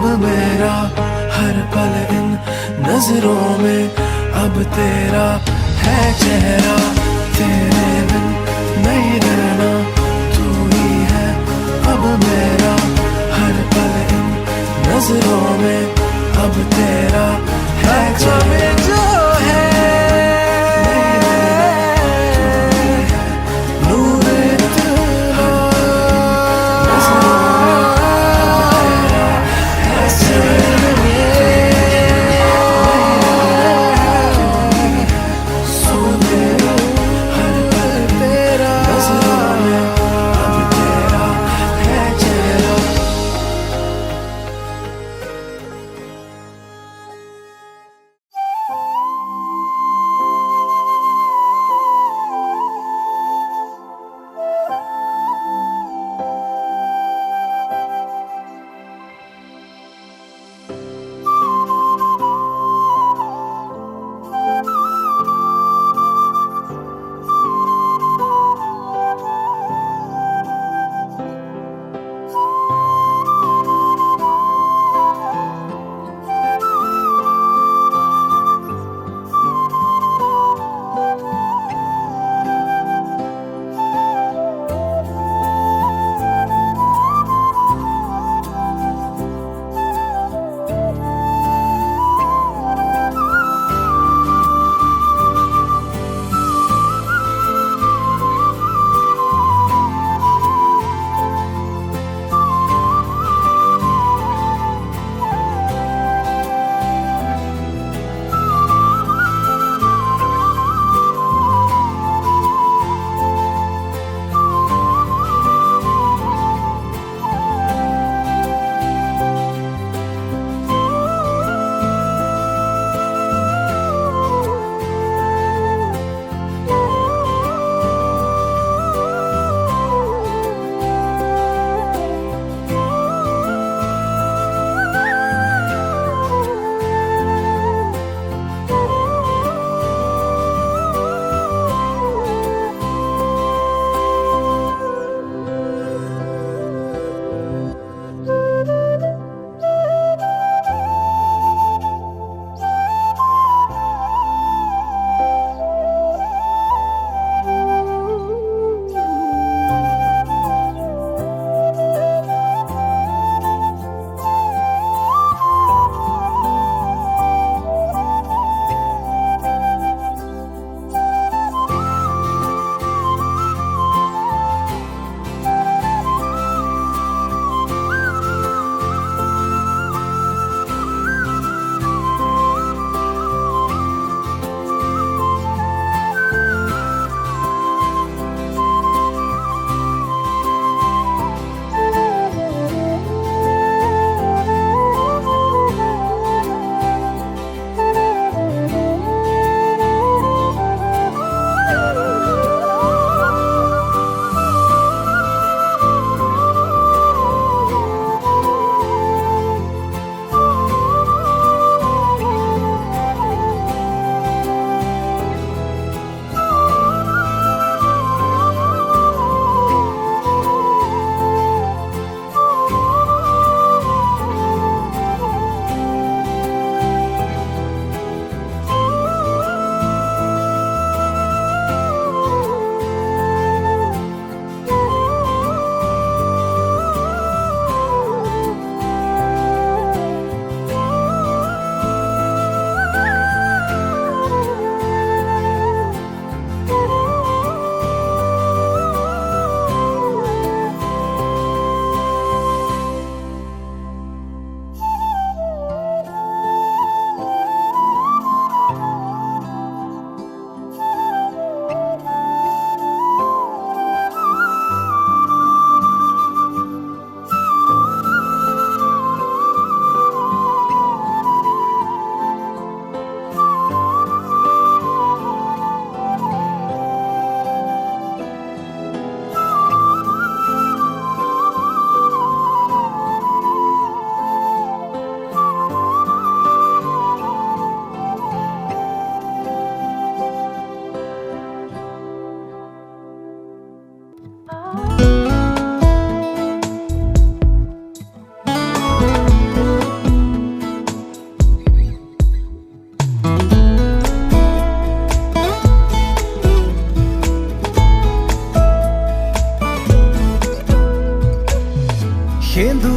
अब मेरा हर पल इन नजरों में, अब तेरा है चेहरा, तेरे बिन नहीं रहना, तू ही है अब मेरा हर पल इन नजरों में, अब तेरा है चेहरा जो है नूर इतना, नजरों में अब तेरा है सोने हर पल तेरा, नजरों में अब तेरा है चेहरा।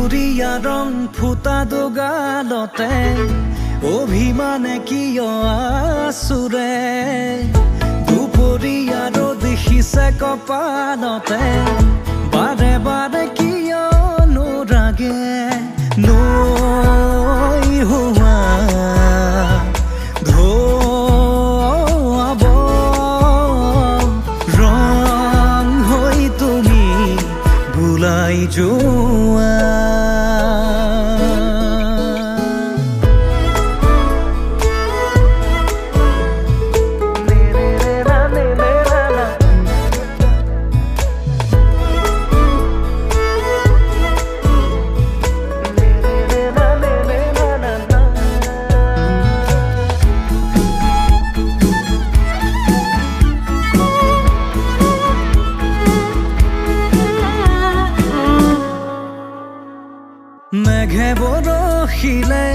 দুপৰীয়া ৰং ফুটা দুগালতে অভিমানে কিয় আচুৰে দুপৰীয়া ৰ'দ সিঁচে কপালতে বাৰে বাৰে কিয় নোৰাগে নৈ হোৱা ধোৱাব ৰং হৈ তুমি বুলাই যোৱা মেঘে বৰষিলে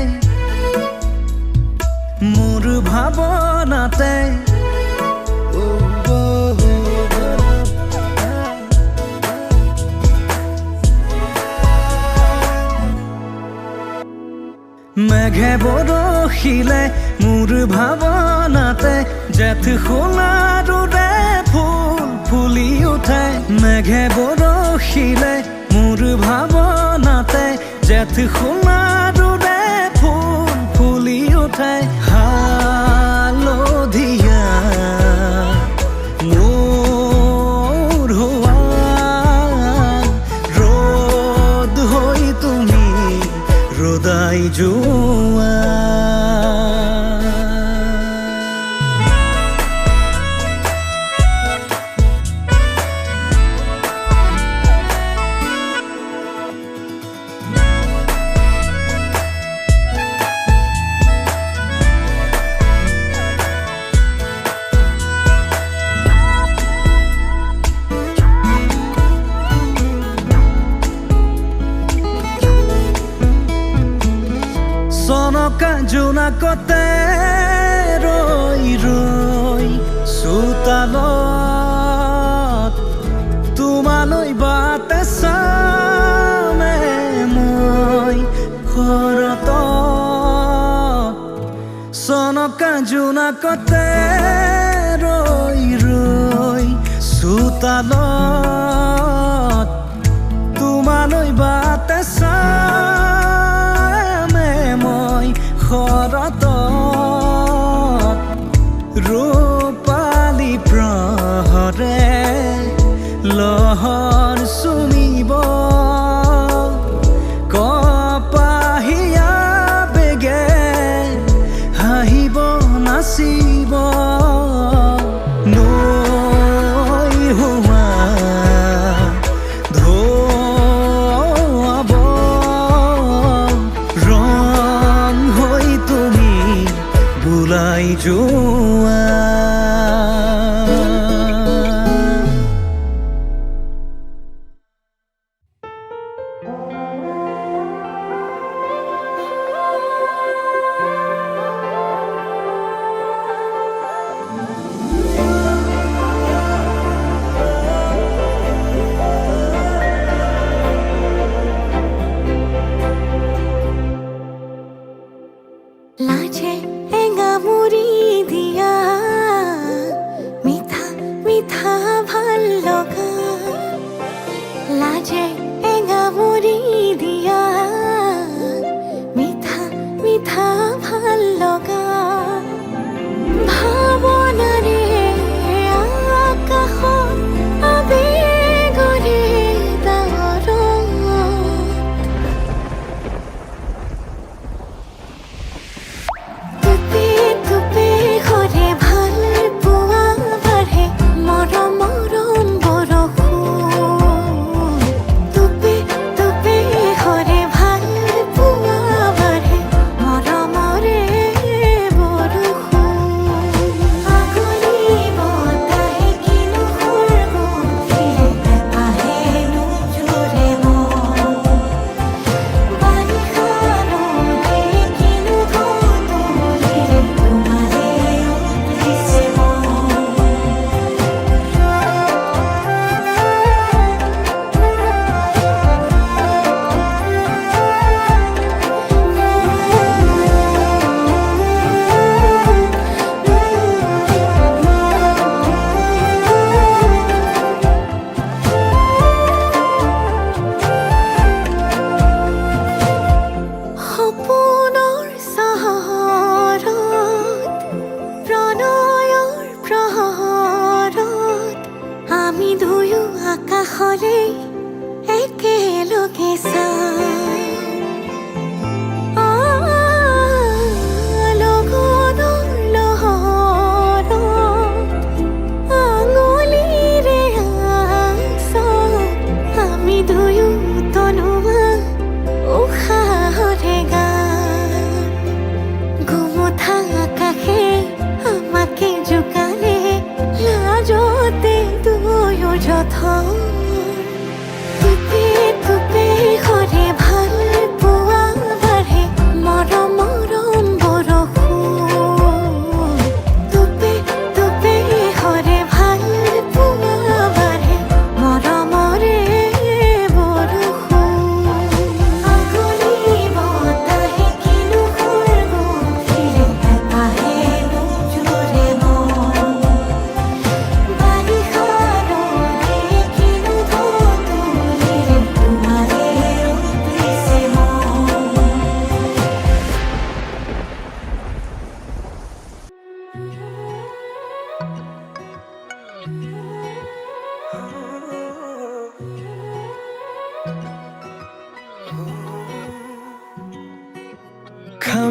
মোৰ ভাৱনাতে মেঘে বৰষিলে মোৰ ভাৱনাতে জেঠ সোণাৰুৰে ফুল ফুলি উঠে মেঘে বৰষিলে মোৰ ভাৱনাতে জেঠ সোণাৰুৰে ফুল ফুলি উঠে হালধীয়া মোৰ হোৱা ৰ'দ হৈ তুমি ৰদাই যোৱা চনকা জোনাকতে ৰৈ ৰৈ চোতালত তোমালৈ বাটে চামে মই ঘৰত চনকা জোনাকতে ৰৈ ৰৈ চোতালত তোমালৈ বাটে ঘৰত ৰূপালী প্ৰহৰে লহৰ চুমিব কপাহীয়া বেগে হাঁহিব নাচিব নৈ হোৱা ধোৱাব বুলাই যোৱা লাজে এঙামুৰি দি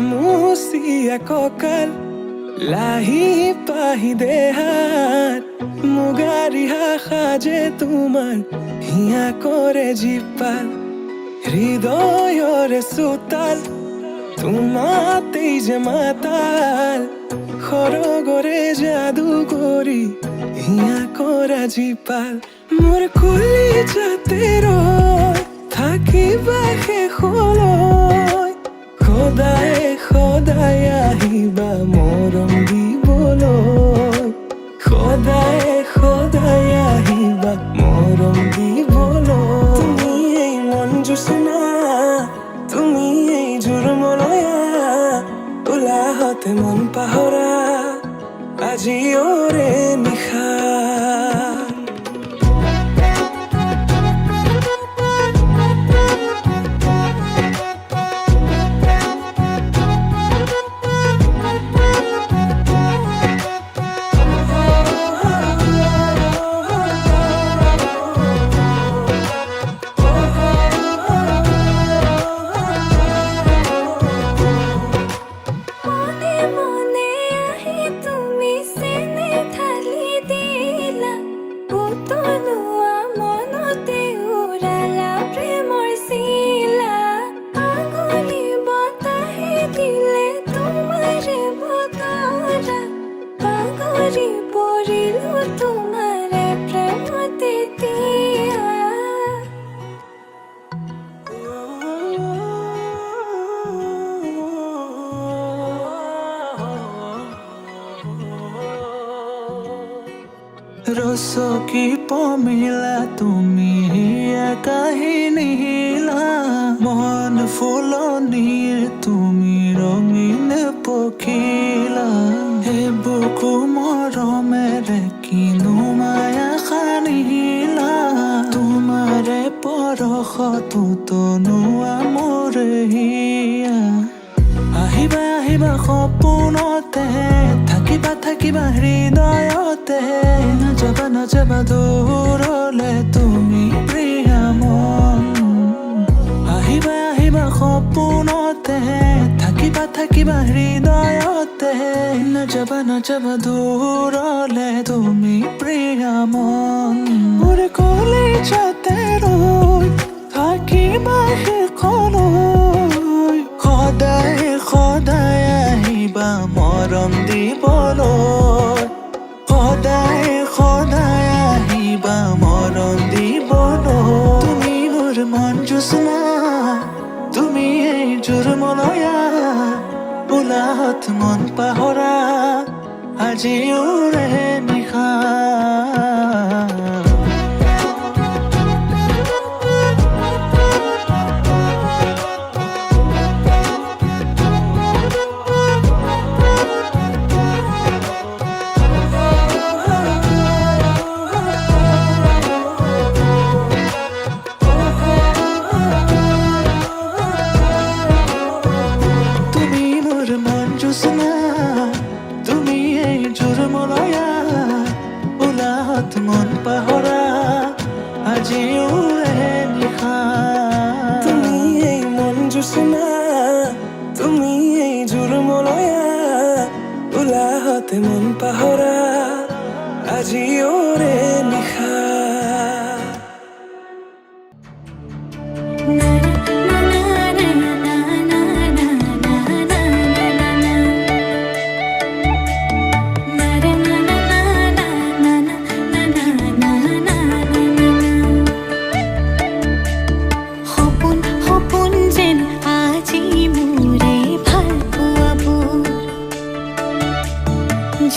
মুচিয়া কঁকাল লাহি পাহি দেহাত মুগাৰি সাজে তোমাৰ হিয়া কৰে জীপাল হৃদয়ৰে চোতাল তোমাতেই যে মাতাল সৰগৰে যাদু কৰি হিয়া কৰা জীপাল মোৰ কুলি যাতে ৰয় থাকিবা শেষলৈ সদায় সদায় আহিবা মৰম দিবলৈ সদায় সদায় আহিবা মৰম দিবলৈ তুমি এই মন জোচনা তুমি এই জোৰমলয়া উলাহতে মন পাহৰা আজি ওৰে নিশা ৰচকী পমিলা তুমি কাহিনী হিলা মন ফুলনিৰ তুমি ৰঙীন পখিলা হে বুকু মৰমেৰে কিনো মায়া সানিলা তোমাৰে পৰশতো তনুৱা মোৰ হিয়া আহিবা আহিবা সপোনতে থাকিবা থাকিবা হৃদয়তে নাযাবা নাযাবা দূৰলে তুমি প্ৰিয়া মন আহিবা আহিবা সপোনতে থাকিবা থাকিবা হৃদয়তে নাযাবা নাযাবা দূৰলে তুমি প্ৰিয়া মন মোৰ কলিজাতে ৰৈ থাকিবা শেষলৈ সদায় সদায় আহিবা মৰম দিবলৈ সদায় সদায় আহিবা মৰম দিবলৈ তুমি মোৰ মন জোচনা তুমি এই জোৰমলয়া উলাহত মন পাহৰা আজি ওৰে নিশা মন পাহৰা আজি ওৰে নিশা তুমি এই মন জোচনা তুমি এই জোৰমলয়া উলাহতে মন পাহৰা আজি ওৰে নিশা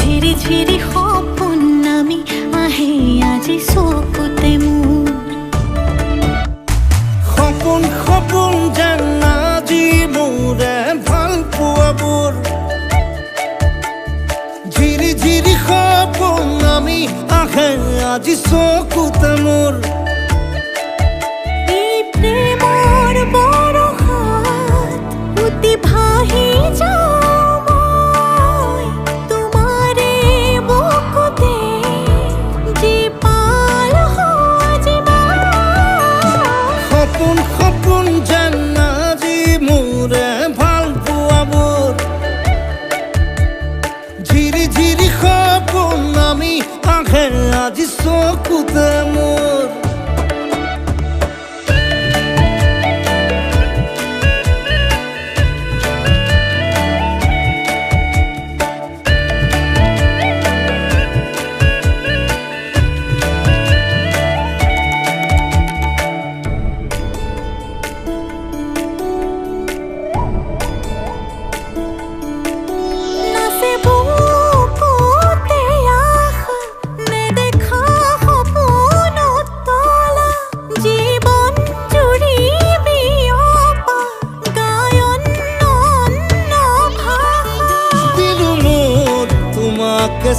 ঝিৰি ঝিৰি সপোন নামি আহে আজি চকুতে মোৰ সপোন সপোন যেন আজি মোৰে ভাল পোৱাবোৰ ঝিৰি ঝিৰি সপোন নামি আহে আজি চকুতে মোৰ এই প্ৰেমৰ বৰষাত উটি ভাহি যাওঁ সপোন সপোন যেন আজি মোৰে ভাল পোৱাবোৰ চকুতে মোৰ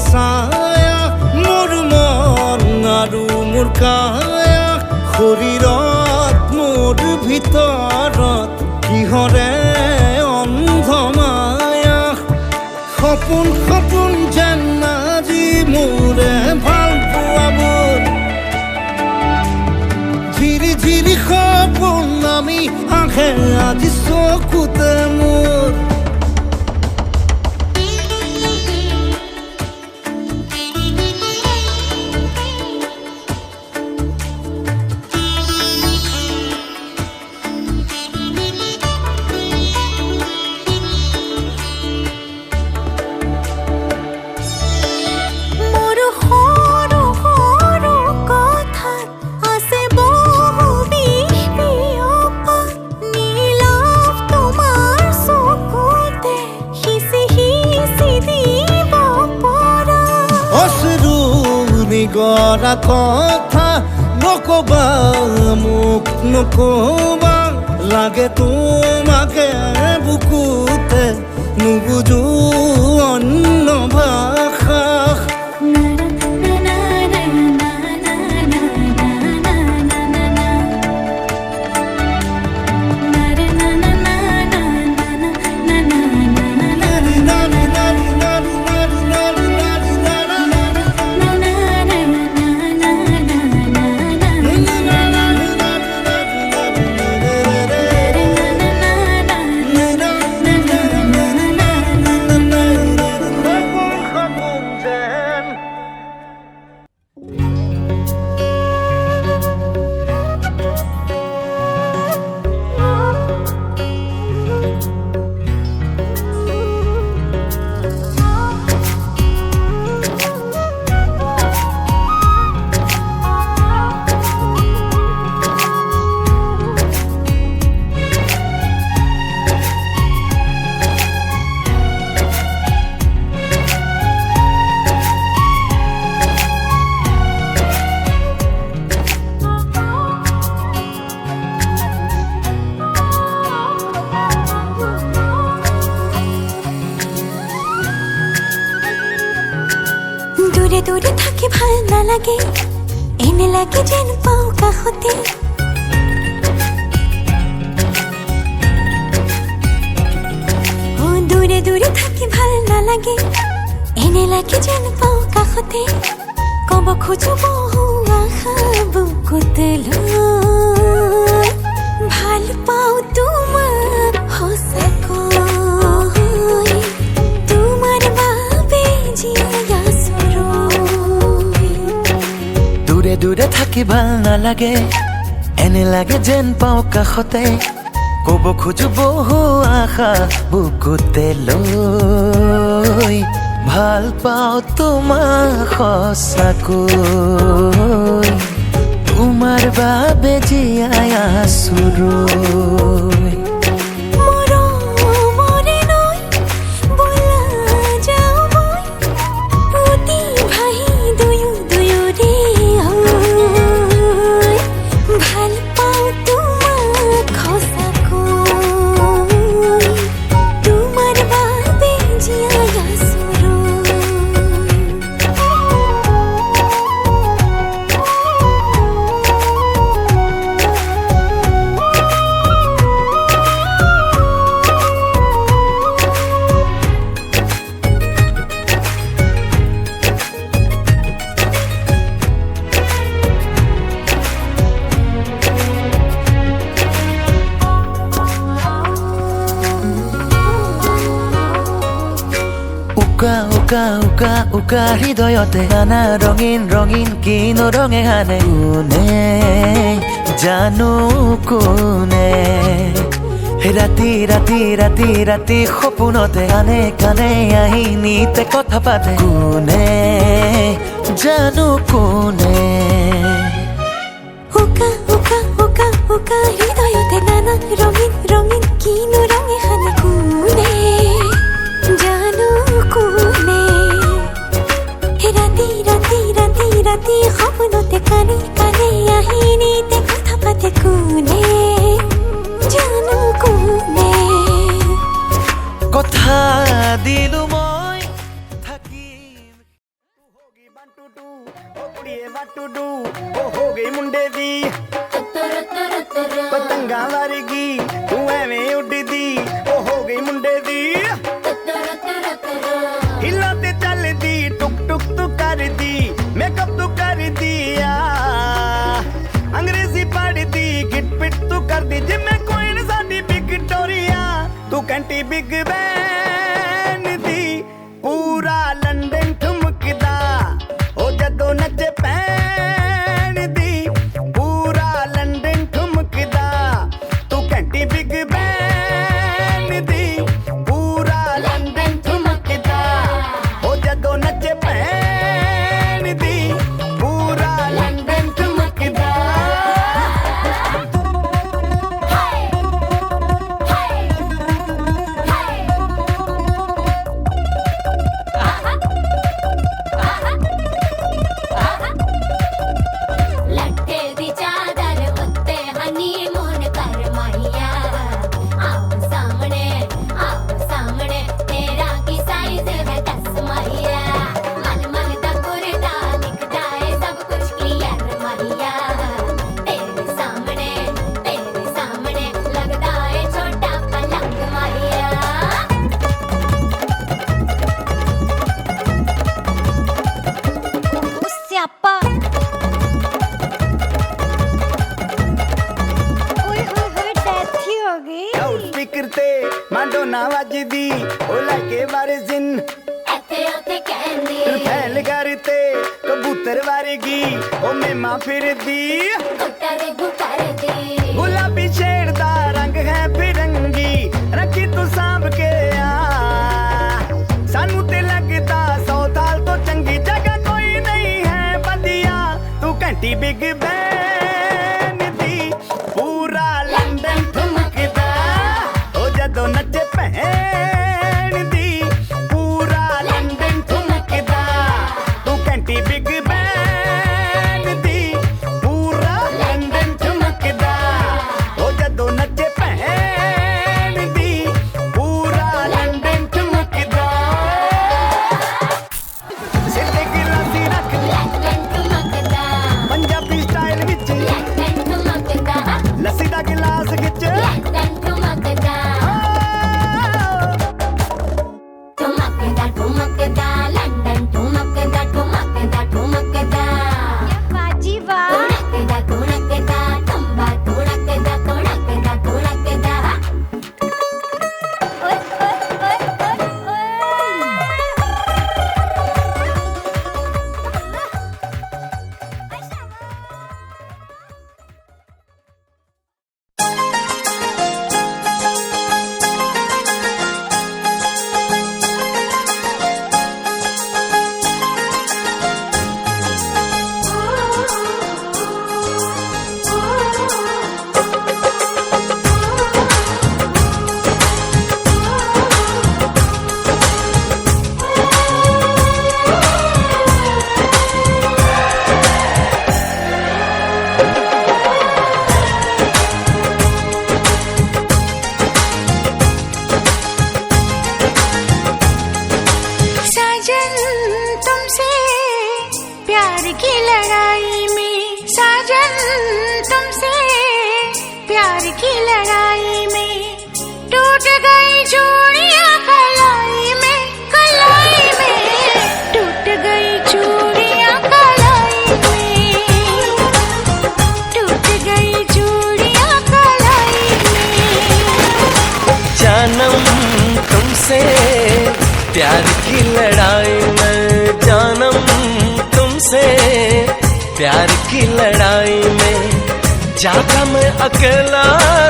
ছায়া মোৰ মন আৰু মোৰ কায়া শৰীৰত মোৰ ভিতৰত কিহৰে অন্ধ মায়া সপোন সপোন যেন আজি মোৰে ভাল পোৱাবোৰ ঝিৰি ঝিৰি সপোন আমি আহে আজি চকুতে মোৰ গৰা কথা নকবা মোক নকবা লাগে তোমাকে বুকুতে নুবুজো অন্য ভাষা দূরে দূরে থাকি ভাল নালাগে এনে লাগে যেন পাও কাষতে ও দূরে দূরে থাকি ভাল নালাগে এনে লাগে যেন পাও কাষতে কব খোজো বহু আশা বুকুতে লৈ ভাল পাও তোমাক সঁচাকৈ তোমাৰ বাবে জীয়াই আছো দূৰে দূৰে থাকি ভাল নালাগে এনে লাগে যেন পাওঁ কাষতে ক'ব খোজো বহু আশা বুকুতে লৈ ভাল পাওঁ তোমাক সঁচাকৈ তোমাৰ বাবে জীয়াই আছো ৰৈ উকা উকা উকা উকা হৃদয়তে নানা ৰঙীন ৰঙীন কিনো ৰঙে হানে কোনে জানো কোনে ৰাতি ৰাতি ৰাতি ৰাতি সপোনতে কানে কানে আহি নিতে কথা পাতে কোনে জানো কোনে উকা উকা উকা উকা হৃদয়তে নানা রঙিন রঙিন কিনো রঙে হানে কোনে জানো কোনে রাতি রাতি রাতি রাতি সপোনতে কানে কানে আহি নিতে কথা পাতে কোনে জানো কোনে কথা দিলো মই থাকিম ਹੋਗੀ 1 2 2 ਓ ਕੁੜੀਏ 1 2 2 ਓ ਹੋ ਗਈ ਮੁੰਡੇ ਦੀ ਪਤੰਗਾਂ ਵਰਗੀ ਤੂੰ ਐਵੇਂ ਉੱਡਦੀ ਓ ਹੋ ਗਈ ਮੁੰਡੇ ਦੀ ਹਿੱਲਾਂ ਤੇ ਚੱਲਦੀ ਟੁਕ ਟੁਕ ਤੂੰ ਕਰਦੀ ਮੇਕਅਪ ਤੂੰ ਕਰਦੀ ਆ ਅੰਗਰੇਜ਼ੀ ਪੜ੍ਹਦੀ ਗਿਟ ਪਿਟ ਤੂੰ ਕਰਦੀ ਜਿਵੇਂ ਕੋਈ ਨਾ ਸਾਡੀ ਵਿਕਟੋਰੀਆ ਤੂੰ ਘੰਟੀ ਬਿਗ ਬੈਨ ਦੀ ਪੂਰਾ ਲੰਡਨ ਠੁਮਕਦਾ ਉਹ ਜਦੋਂ ਨੱਚੇ ਪੈਣ ਦੀ ਪੂਰਾ ਲੰਡਨ ਠੁਮਕਦਾ ਤੂੰ ਘੰਟੀ ਬਿਗ ਬੈਨ ਦੀ ਪੂਰਾ ਲੰਡਨ ਠੁਮਕਦਾ ਉਹ ਜਦੋਂ ਨੱਚੇ ਪੈਣ ਦੀ ਪੂਰਾ ਲੰਡਨ ਠੁਮਕਦਾ ਲੱਟੇ ਦੀ ਚਾਦਰ ਉੱਤੇ ਹਨੀਮੂਨ ਕਰ ਮਾਹੀਆ ਆਓ ਸਾਹਮਣੇ ਤੇਰਾ ਕੀ ਸਾਈਜ਼ ਹੈ ਦੱਸ ਮਾਹੀਆ ਮਨ ਮਨ ਦਾ ਕੁਰਦਾ ਦਿਖਦਾ ਹੈ ਸਭ ਕੁਝ ਕਲੀਅਰ ਮਾਹੀਆ ਤੇਰੇ ਸਾਹਮਣੇ ਲੱਗਦਾ ਹੈ ਛੋਟਾ ਪਲੰਗ ਮਾਹੀਆ ਸਿਆਪਾ ਓਏ ਹੋਏ ਹੋਏ ਡੈਥ ਹੀ ਹੋ ਗਈ ਲਾਊਡ ਸਪੀਕਰ ਤੇ ਮਾਡੋਨਾ ਵੱਜਦੀ ਉਹ ਲੈ ਕੇ ਵਾਰਿਜ਼ਨ ਇੱਥੇ ਉੱਥੇ ਕਹਿੰਦੀ ਫੈਲ ਕਰਤੇ ਕਬੂਤਰ ਵਰਗੀ ਉਹ ਮੇਮਾ ਫਿਰਦੀ ਗੁੱਟਰਦੀ ਗੁਲਾਬੀ ਸ਼ੇਡ ਦਾ ਰੰਗ ਹੈ ਫਿਰੰਗੀ ਰੱਖੀ ਤੂੰ ਸਾਂਭ ਕੇ ਆ ਸਾਨੂੰ ਤੇ ਲੱਗਦਾ 100 ਸਾਲ ਤੋਂ ਚੰਗੀ ਜਗ੍ਹਾ ਕੋਈ ਨਹੀਂ ਹੈ ਵਧੀਆ ਤੂੰ ਘੰਟੀ ਬਿਗ ਬੈਨ ਦੀ ਪੂਰਾ ਲੰਡਨ ਠੁਮਕਦਾ ਉਹ ਜਦੋਂ ਨੱਚੇ ਭੈਣ ਦੀ ਪੂਰਾ ਲੰਡਨ ਠੁਮਕਦਾ ਤੂੰ ਘੰਟੀ ਬਿਗ ਬੈਨ ਦੀ ਪੂਰਾ ਲੰਡਨ ਠੁਮਕਦਾ ਉਹ ਜਦੋਂ ਨੱਚੇ ਭੈਣ ਦੀ ਪੂਰਾ ਲੰਡਨ ਠੁਮਕਦਾ ਸਿਰ ਤੇ ਗਿਲਾਸੀ ਰੱਖ ਲੰਡਨ ਠੁਮਕਦਾ ਪੰਜਾਬੀ ਸਟਾਈਲ ਵਿੱਚ ਲੰਡਨ ਠੁਮਕਦਾ ਲੱਸੀ ਦਾ ਗਿਲਾਸ ਖਿੱਚ ਲੰਡਨ ਠੁਮਕਦਾ ਠੁਮਕਦਾ ਲੰਡਨ ਠੁਮਕਦਾ ਠੁਮਕਦਾ ਬਾਜੀ ਵਾਹ ਠੁਮਕਦਾ ਟੰਬਾ ਠੁਮਕਦਾ ਓਏ ਓਏ ਓਏ ਓਏ साजन तुमसे प्यार की लड़ाई में साजन तुमसे प्यार की लड़ाई में टूट गई चूड़ियां कलाई में टूट गई चूड़ियां कलाई में टूट गई चूड़ियां कलाई में जानम तुमसे प्यार की लड़ाई में जानम तुमसे, प्यार की लड़ाई में जागा मैं अकेला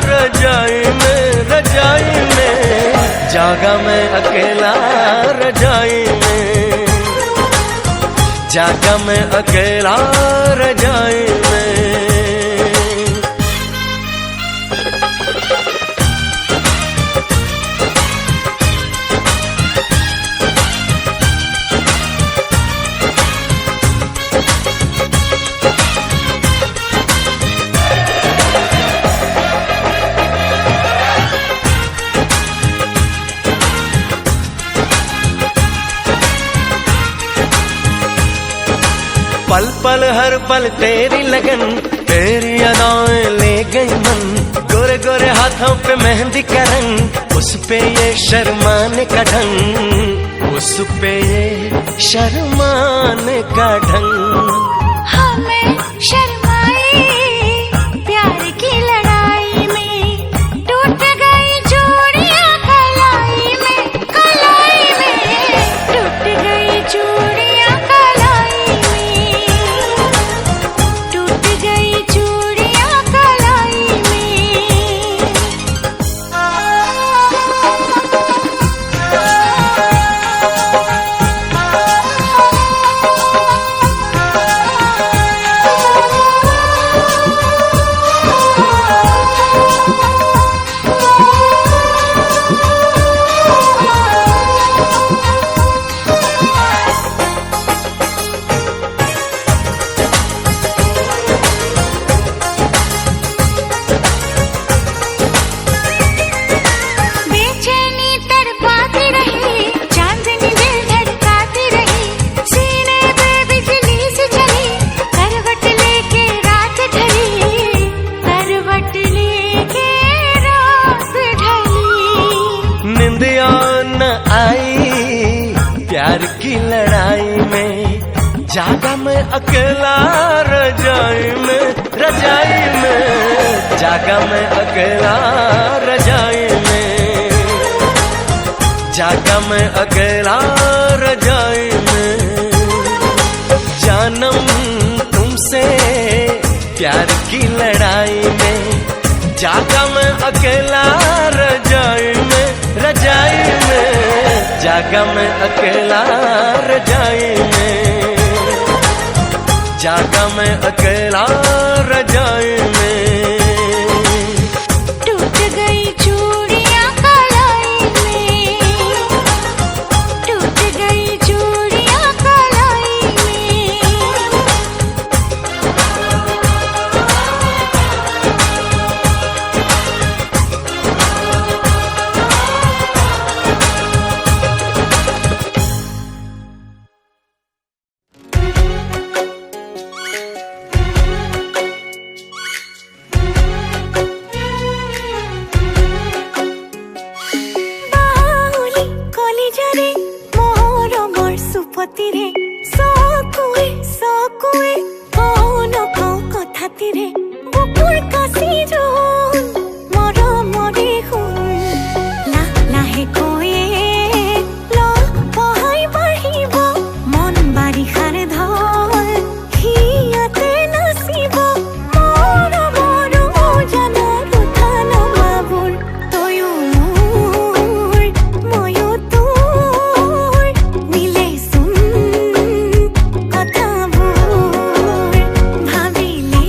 रजाई में, रजाई में जागा मैं अकेला रजाई में, जागा मैं अकेला रजाई में। पल पल हर पल तेरी लगन, तेरी अदाएं ले गई मन, गोरे गोरे हाथों पे मेहंदी का रंग, उस पे ये शर्माने का ढंग, उस पे ये शर्माने का ढंग। हमें शर्माए प्यार की लड़ाई में, टूट गई चूड़ियां कलाई में, कलाई में टूट गई चूड़ियां कलाई में, टूट गई चूड़ियां कलाई में। बेचैनी तड़पाती रही, चांदनी दिल धड़काती रही, सीने पे बिजली सी चली, करवट लेके रात ढली, करवट लेके रात ढली। निंदिया न आई प्यार की लड़ाई में, जागा मैं अकेला रजाई में, रजाई में जागा मैं अकेला रजाई में, जागा मैं अकेला रजाई में। जानम तुमसे प्यार की लड़ाई में, जागा मैं अकेला रजाई में, रजाई में जागा मैं अकेला रजाई में, जागा मैं अकेला रजाई में। टूट गई चूड़ियां कलाई में, टूट गई चूड़ियां कलाई में। बाहुली कलिजारे मोर मोर सुपतिरे, सकुए सकुए कौन कौ कथातिरे, बुकुर कासी जोन मोर मोरे हुन, ला लाहे कोए लो पहाई बाहिब, मन बारिखार धल हियाते नाचिब, मोर मोर उजानार उठान बाबुर, तयো মোৰ ময়ো তোৰ, মিলেচোন কথাবোৰ, ভাবিলে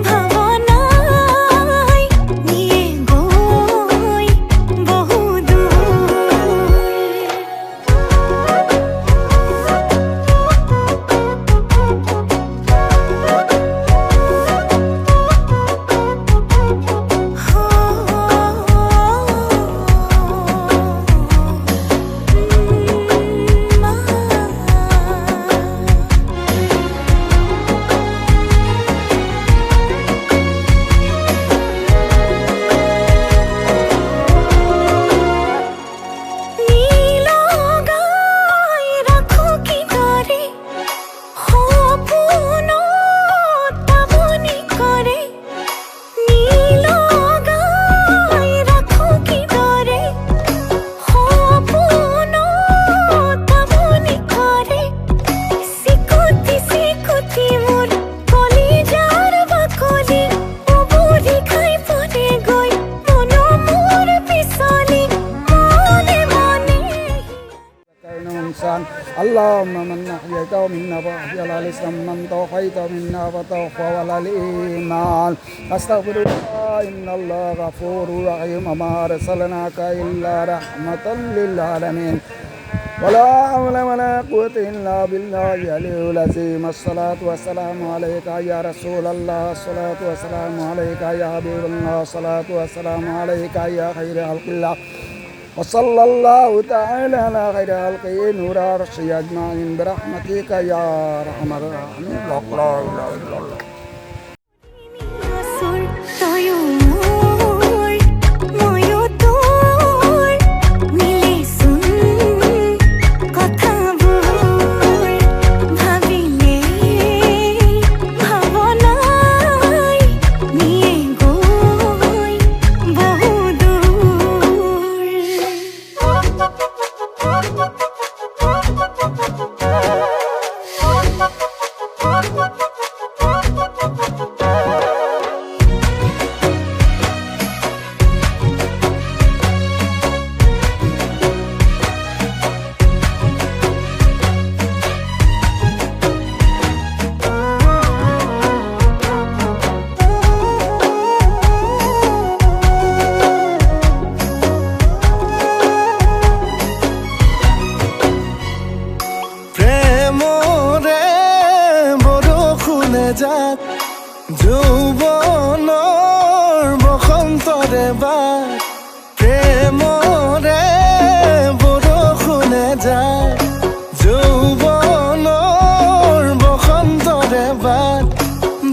ভাৱনা اللهم من أحييته منا فأحيا على الإسلام من توفيته منا فتوفى على الإيمان أستغفر الله إن الله غفور رحيم ما أرسلناك إلا رحمة للعالمين ولا حول ولا قوة إلا بالله العلي العظيم الصلاة والسلام عليك يا رسول الله الصلاة والسلام عليك يا حبيب الله الصلاة والسلام عليك يا خير خلق الله وصلى الله تعالى على خير خلقه نور عرشه أجمعين برحمتك يا أرحم الراحمين لا إله إلا الله আসর তয়ো মোর ময়ো তোর মিলে শুন কথাবোৰ ভাবিলে ভাৱনাই নিয়ে গৈ প্ৰেমৰে বৰষুণে যাক যৌৱনৰ বসন্তৰে বাক প্ৰেমৰে বৰষুণে যাক যৌৱনৰ বসন্তৰে বাক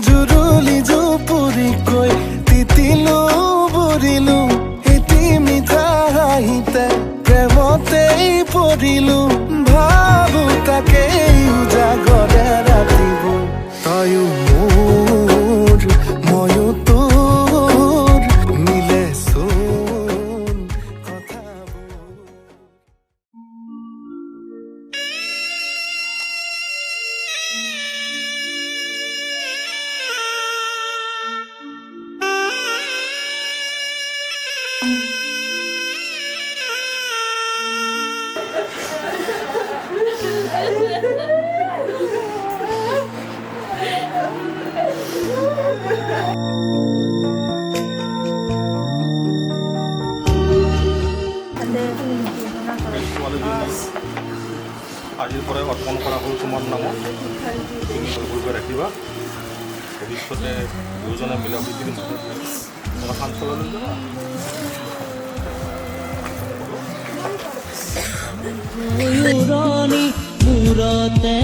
জুৰুলি জুপুৰিকৈ তিতিলো বুৰিলো এটি মিঠা হাঁহিতে প্ৰেমতেই পৰিলো ভাবো তাকেই উজাগৰে ৰাতিবোৰ তয়ো মোৰ ময়ো তোৰ মিলে চোন কথাবোৰ আজিৰ পৰাই অৰ্পণ কৰা হ'ল তোমাৰ নামত তুমি সৰ্বকৈ ৰাখিবা ভৱিষ্যতে দুয়োজনে মিলা প্ৰীতিৰ মাজত অঞ্চললৈ যাবা মূৰতে